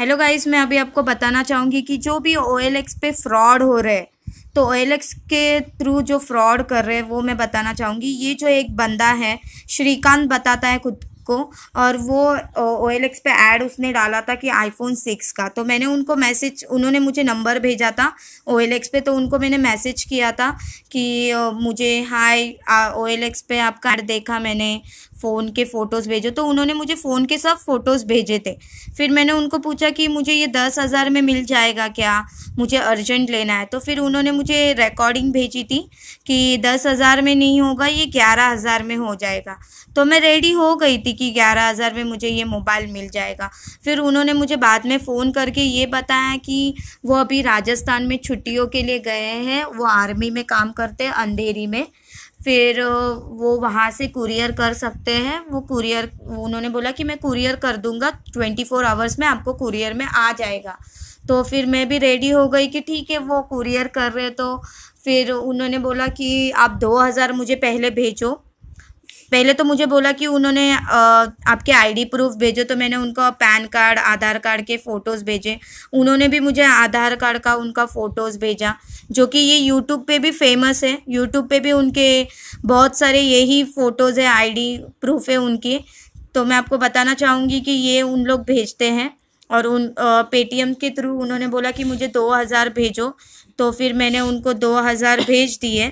Hello guys, मैं अभी आपको बताना चाहूँगी कि जो भी OLX पे फ्रॉड हो रहे हैं, तो OLX के थ्रू जो फ्रॉड कर रहे हैं वो मैं बताना चाहूँगी। ये जो एक बंदा है, श्रीकांत बताता है खुद को, और वो OLX पे ऐड उसने डाला था कि iPhone 6 का। तो मैंने उनको मैसेज, उन्होंने मुझे नंबर भेजा था OLX पे, तो उनको मैंने मैसेज किया था कि मुझे हाय OLX पे आपका ऐड देखा मैंने, फ़ोन के फ़ोटोज़ भेजो। तो उन्होंने मुझे फ़ोन के सब फ़ोटोज़ भेजे थे। फिर मैंने उनको पूछा कि मुझे ये 10,000 में मिल जाएगा क्या, मुझे अर्जेंट लेना है। तो फिर उन्होंने मुझे रिकॉर्डिंग भेजी थी कि 10,000 में नहीं होगा, ये 11,000 में हो जाएगा। तो मैं रेडी हो गई थी कि 11,000 में मुझे ये मोबाइल मिल जाएगा। फिर उन्होंने मुझे बाद में फ़ोन करके ये बताया कि वो अभी राजस्थान में छुट्टियों के लिए गए हैं, वो आर्मी में काम करते हैं अंधेरी में। फिर वो वहाँ से कुरियर कर सकते हैं। वो कुरियर, उन्होंने बोला कि मैं कुरियर कर दूंगा, 24 आवर्स में आपको कुरियर में आ जाएगा। तो फिर मैं भी रेडी हो गई कि ठीक है, वो कुरियर कर रहे। तो फिर उन्होंने बोला कि आप 2,000 मुझे पहले भेजो। पहले तो मुझे बोला कि उन्होंने आपके आईडी प्रूफ भेजो। तो मैंने उनका पैन कार्ड, आधार कार्ड के फ़ोटोज़ भेजे। उन्होंने भी मुझे आधार कार्ड का उनका फ़ोटोज़ भेजा, जो कि ये यूट्यूब पे भी फेमस है। यूट्यूब पे भी उनके बहुत सारे यही फ़ोटोज़ है, आईडी प्रूफ है उनके। तो मैं आपको बताना चाहूँगी कि ये उन लोग भेजते हैं। और उन पेटीएम के थ्रू उन्होंने बोला कि मुझे 2,000 भेजो। तो फिर मैंने उनको 2,000 भेज दिए।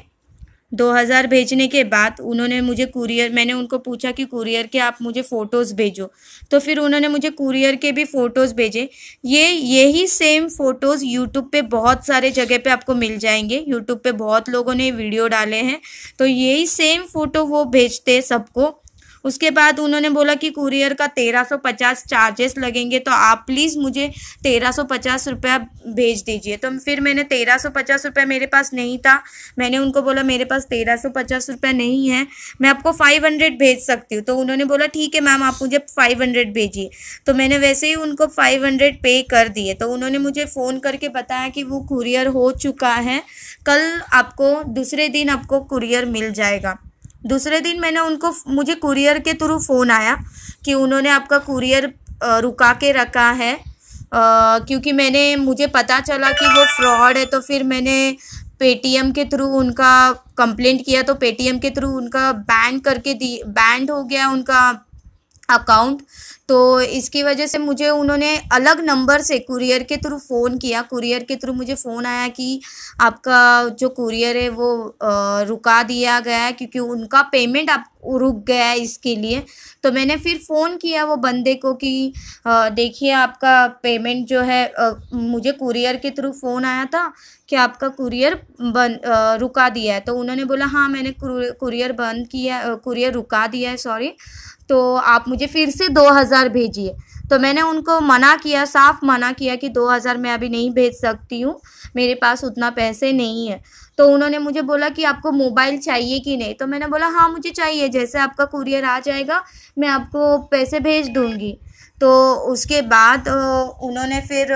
2,000 भेजने के बाद उन्होंने मुझे कुरियर, मैंने उनको पूछा कि कुरियर के आप मुझे फ़ोटोज़ भेजो। तो फिर उन्होंने मुझे कुरियर के भी फ़ोटोज़ भेजे। यही सेम फ़ोटोज़ यूट्यूब पे बहुत सारे जगह पे आपको मिल जाएंगे। यूट्यूब पे बहुत लोगों ने वीडियो डाले हैं, तो यही सेम फ़ोटो वो भेजते हैं सबको। उसके बाद उन्होंने बोला कि कुरियर का 1,350 चार्जेस लगेंगे, तो आप प्लीज़ मुझे 1,350 रुपया भेज दीजिए। तो फिर मैंने 1,350 रुपया, मेरे पास नहीं था। मैंने उनको बोला मेरे पास 1,350 रुपया नहीं है, मैं आपको 500 भेज सकती हूँ। तो उन्होंने बोला ठीक है मैम, आप मुझे 500 भेजिए। तो मैंने वैसे ही उनको 500 पे कर दिए। तो उन्होंने मुझे फ़ोन करके बताया कि वो कुरियर हो चुका है, कल आपको, दूसरे दिन आपको कुरियर मिल जाएगा। दूसरे दिन मुझे कुरियर के थ्रू फ़ोन आया कि उन्होंने आपका कुरियर रुका के रखा है, क्योंकि मुझे पता चला कि वो फ्रॉड है। तो फिर मैंने पेटीएम के थ्रू उनका कंप्लेंट किया। तो पेटीएम के थ्रू उनका बैंड हो गया उनका अकाउंट। तो इसकी वजह से मुझे उन्होंने अलग नंबर से कुरियर के थ्रू फ़ोन किया। कुरियर के थ्रू मुझे फ़ोन आया कि आपका जो कुरियर है वो रुका दिया गया है, क्योंकि उनका पेमेंट आप रुक गया है इसके लिए। तो मैंने फिर फ़ोन किया वो बंदे को कि देखिए आपका पेमेंट जो है, मुझे कुरियर के थ्रू फ़ोन आया था कि आपका कुरियर रुका दिया है। तो उन्होंने बोला हाँ, मैंने कुरियर बंद किया, कुरियर रुका दिया है, सॉरी। तो आप मुझे फिर से 2,000 भेजिए। तो मैंने उनको मना किया, साफ मना किया कि 2,000 मैं अभी नहीं भेज सकती हूँ, मेरे पास उतना पैसे नहीं है। तो उन्होंने मुझे बोला कि आपको मोबाइल चाहिए कि नहीं। तो मैंने बोला हाँ मुझे चाहिए, जैसे आपका कुरियर आ जाएगा मैं आपको पैसे भेज दूँगी। तो उसके बाद उन्होंने फिर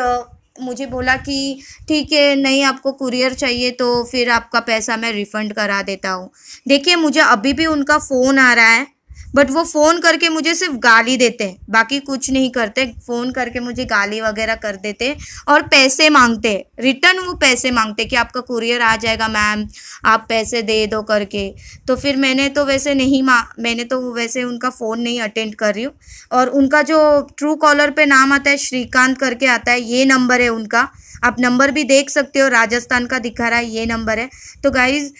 मुझे बोला कि ठीक है, नहीं आपको कुरियर चाहिए तो फिर आपका पैसा मैं रिफ़ंड करा देता हूँ। देखिए मुझे अभी भी उनका फ़ोन आ रहा है, बट वो फ़ोन करके मुझे सिर्फ गाली देते हैं, बाकी कुछ नहीं करते। फ़ोन करके मुझे गाली वगैरह कर देते हैं और पैसे मांगते हैं, रिटर्न वो पैसे मांगते हैं कि आपका कुरियर आ जाएगा मैम, आप पैसे दे दो करके। तो फिर मैंने तो वैसे उनका फ़ोन नहीं अटेंड कर रही हूँ। और उनका जो ट्रू कॉलर पे नाम आता है, श्रीकांत करके आता है, ये नंबर है उनका। आप नंबर भी देख सकते हो, राजस्थान का दिखा रहा है, ये नंबर है। तो गाइज़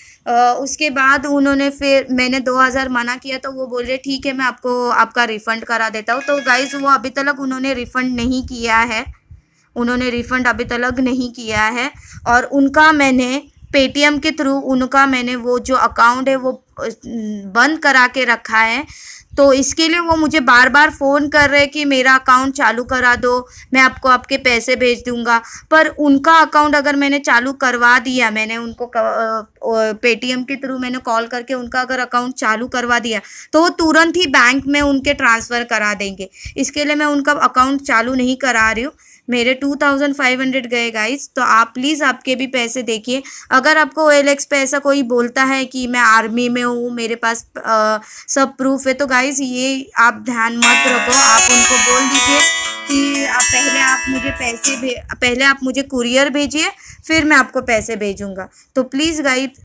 उसके बाद फिर मैंने 2,000 मना किया, तो वो बोल रहे ठीक है मैं आपको आपका रिफ़ंड करा देता हूँ। तो गाइज़ वो अभी तक उन्होंने रिफ़ंड नहीं किया है, उन्होंने रिफ़ंड अभी तक नहीं किया है। और उनका मैंने पेटीएम के थ्रू वो जो अकाउंट है वो बंद करा के रखा है। तो इसके लिए वो मुझे बार बार फ़ोन कर रहे हैं कि मेरा अकाउंट चालू करा दो, मैं आपको आपके पैसे भेज दूंगा। पर उनका अकाउंट अगर मैंने चालू करवा दिया, मैंने उनको पेटीएम के थ्रू मैंने कॉल करके उनका अगर अकाउंट चालू करवा दिया, तो वो तुरंत ही बैंक में उनके ट्रांसफ़र करा देंगे। इसके लिए मैं उनका अकाउंट चालू नहीं करा रही हूँ। मेरे 2,500 गए गाइस। तो आप प्लीज़ आपके भी पैसे देखिए। अगर आपको OLX पे ऐसा कोई बोलता है कि मैं आर्मी में हूँ, मेरे पास सब प्रूफ है, तो गाइस ये आप ध्यान मत रखो। आप उनको बोल दीजिए कि पहले आप मुझे कुरियर भेजिए, फिर मैं आपको पैसे भेजूँगा। तो प्लीज़ गाइस